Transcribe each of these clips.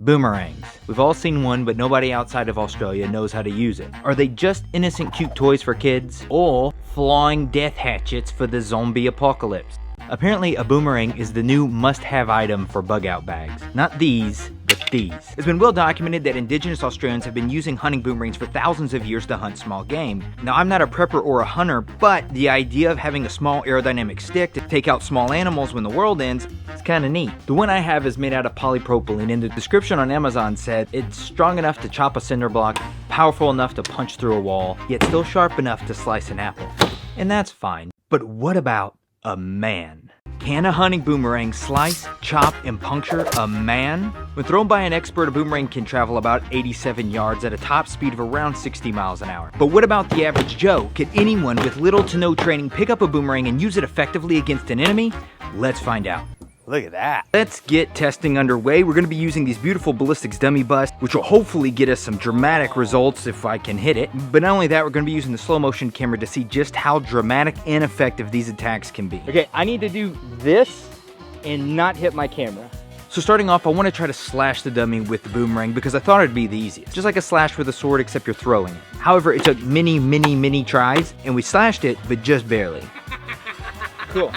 Boomerangs. We've all seen one, but nobody outside of Australia knows how to use it. Are they just innocent cute toys for kids? Or flying death hatchets for the zombie apocalypse? Apparently a boomerang is the new must-have item for bug-out bags. Not these, but these. It's been well documented that indigenous Australians have been using hunting boomerangs for thousands of years to hunt small game. Now I'm not a prepper or a hunter, but the idea of having a small aerodynamic stick to take out small animals when the world ends is kinda neat. The one I have is made out of polypropylene, and the description on Amazon said it's strong enough to chop a cinder block, powerful enough to punch through a wall, yet still sharp enough to slice an apple. And that's fine. But what about a man? Can a hunting boomerang slice, chop, and puncture a man? When thrown by an expert, a boomerang can travel about 87 yards at a top speed of around 60 miles an hour. But what about the average Joe? Can anyone with little to no training pick up a boomerang and use it effectively against an enemy? Let's find out. Look at that. Let's get testing underway. We're gonna be using these beautiful ballistics dummy busts, which will hopefully get us some dramatic results if I can hit it. But not only that, we're gonna be using the slow motion camera to see just how dramatic and effective these attacks can be. Okay, I need to do this and not hit my camera. So starting off, I wanna try to slash the dummy with the boomerang because I thought it'd be the easiest. Just like a slash with a sword, except you're throwing it. However, it took many tries, and we slashed it, but just barely. Cool.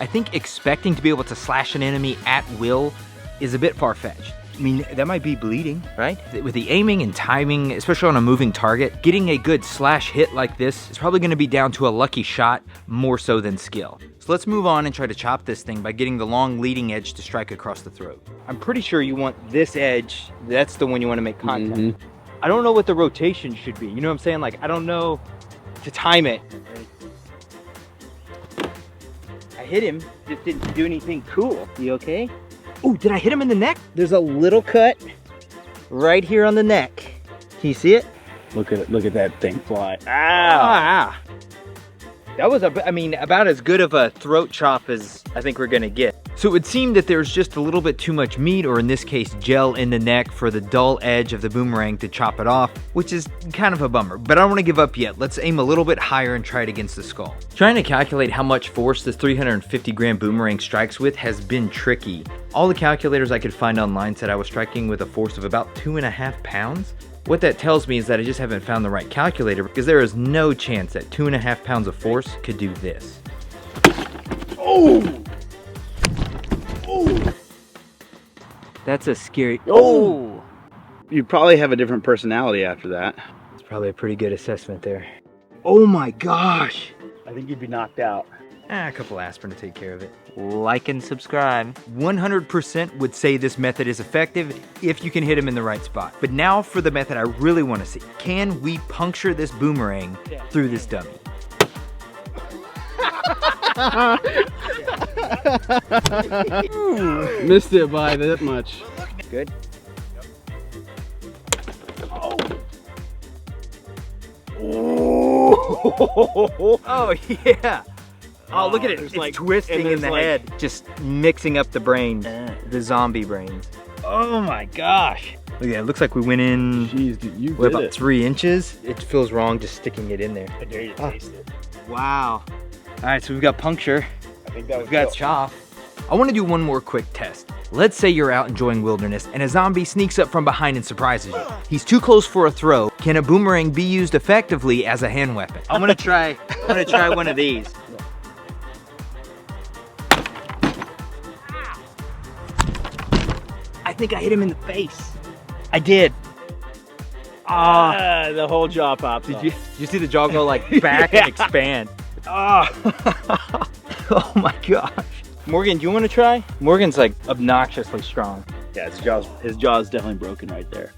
I think expecting to be able to slash an enemy at will is a bit far-fetched. I mean, that might be bleeding, right? With the aiming and timing, especially on a moving target, getting a good slash hit like this is probably gonna be down to a lucky shot more so than skill. So let's move on and try to chop this thing by getting the long leading edge to strike across the throat. I'm pretty sure you want this edge. That's the one you want to make contact. I don't know what the rotation should be. You know what I'm saying? Like, I don't know to time it. I hit him, just didn't do anything cool. You okay? Oh, did I hit him in the neck? There's a little cut right here on the neck. Can you see it? Look at it, look at that thing fly. Ah! That was, about as good of a throat chop as I think we're gonna get. So it would seem that there's just a little bit too much meat, or in this case, gel in the neck for the dull edge of the boomerang to chop it off, which is kind of a bummer, but I don't want to give up yet. Let's aim a little bit higher and try it against the skull. Trying to calculate how much force this 350 gram boomerang strikes with has been tricky. All the calculators I could find online said I was striking with a force of about 2.5 pounds. What that tells me is that I just haven't found the right calculator, because there is no chance that 2.5 pounds of force could do this. Oh! Oh! That's a scary... Oh! You probably have a different personality after that. It's probably a pretty good assessment there. Oh my gosh! I think you'd be knocked out. A couple aspirin to take care of it. Like and subscribe. 100% would say this method is effective if you can hit him in the right spot. But now for the method I really want to see. Can we puncture this boomerang through this dummy? Missed it by that much. Good. Oh yeah. Oh, look at it. It's like twisting in the head. Just mixing up the brains, the zombie brains. Oh my gosh. Look at it. It looks like we went in Jeez, dude, you what, did about it. 3 inches. It feels wrong just sticking it in there. I dare you to taste it. Wow. All right, so we've got puncture. I think that was We've got chop. I want to do one more quick test. Let's say you're out enjoying wilderness and a zombie sneaks up from behind and surprises you. He's too close for a throw. Can a boomerang be used effectively as a hand weapon? I'm gonna try one of these. I think I hit him in the face. I did. Ah, the whole jaw pops Did off. you see the jaw go like back and expand? ah. Oh my gosh. Morgan, do you want to try? Morgan's like obnoxiously strong. Yeah, his jaw's definitely broken right there.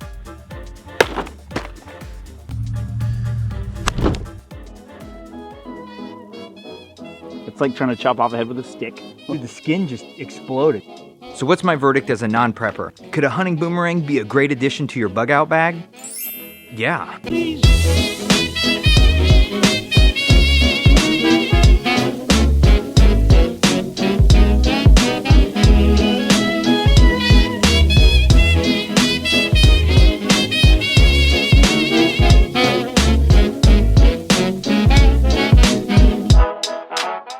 It's like trying to chop off a head with a stick. Dude, the skin just exploded. So what's my verdict as a non-prepper? Could a hunting boomerang be a great addition to your bug out bag? Yeah.